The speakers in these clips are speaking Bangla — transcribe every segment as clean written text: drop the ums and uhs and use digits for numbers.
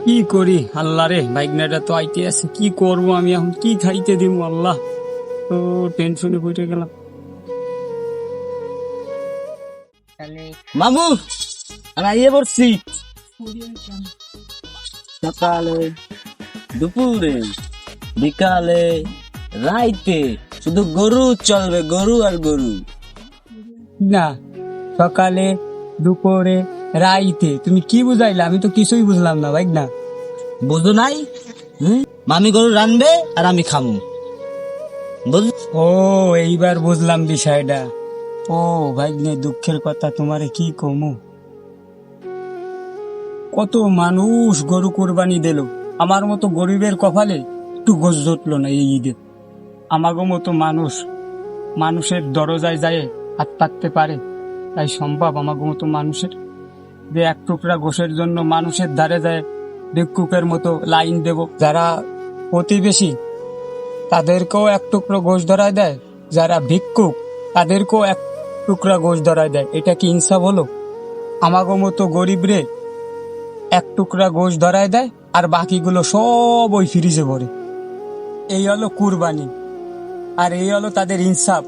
কি করি আল্লাহ রে, বাইকনাটা তো আইতে আছে, কি করব আমি এখন, কি খাইতে দিব আল্লাহ, তো টেনশনে পড়ে গেলাম। মামু আমি আইয়ে পড়ছি। সকালে, দুপুরে, বিকালে, রাইতে শুধু গরু চলবে, গরু আর গরু। না, সকালে, দুপুরে, রাইতে তুমি কি বুঝাইলা? আমি তো কিছুই বুঝলাম না বাইক না। বুঝো নাই? মামি গরু রানবে আর আমি খামু, বুঝ? ও, এইবার বুঝলাম বিষয়টা। ও ভাই নে, দুঃখের কথা তোমারে কি কমু। কত মানুষ গরু কোরবানি দিল, আমার মতো গরিবের কপালে একটু গোশ জুটলো না এই ঈদে। আমাগো মতো মানুষ মানুষের দরজায় যায় হাত পাততে পারে? তাই সম্ভব আমাগো মতো মানুষের যে এক টুকরা গোশের জন্য মানুষের ধারে যায় ভিক্ষুকের মতো লাইন দেব? যারা প্রতিবেশী তাদেরকেও এক টুকরো গোশ ধরায় দেয়, যারা ভিক্ষুক তাদেরকেও এক টুকরা গোশ ধরায় দেয়। এটা কি ইনসাফ হলো? আমাগো মতো গরিব রে এক টুকরা গোশ ধরায় দেয় আর বাকিগুলো সব ওই ফ্রিজে ভরে। এই হলো কুরবানি, আর এই হলো তাদের ইনসাফ।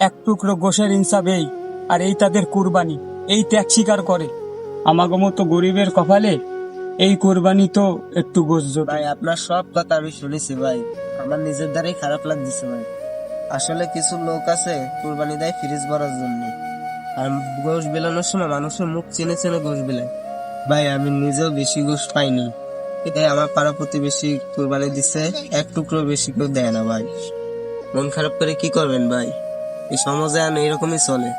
এক টুকরো গোশের ইনসাফ এই, আর এই তাদের কুরবানি। এই ত্যাগ স্বীকার করে। আমাগো মতো গরিবের কপালে এই কুরবানি তো একটু গোশ জোটে। ভাই আপনার সব কথা আমি শুনেছি ভাই, আমার নিজের দ্বারাই খারাপ লাগতেছে ভাই। আসলে কিছু লোক আছে কুরবানি দেয় ফ্রিজ ভরার জন্য, আর গোশ বিলানোর সময় মানুষের মুখ চেনে চেনে গোশ বিলায়। ভাই আমি নিজেও বেশি গোশ পাইনি, এটাই আমার পাড়া প্রতিবেশী কুরবানি দিচ্ছে, এক টুকরো বেশি কেউ দেয় না ভাই। মন খারাপ করে কি করবেন ভাই, এই সমাজে আর এরকমই চলে।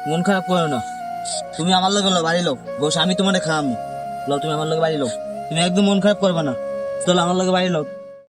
মন খারাপ করো না, তুমি আমার লগে বাড়ি লো, বস আমি তোমাদের খাওয়াবো। লো তুমি আমার লগে বাড়ি লো, তুমি একদম মন খারাপ করবে না, চলো আমার লগে বাড়ি লো।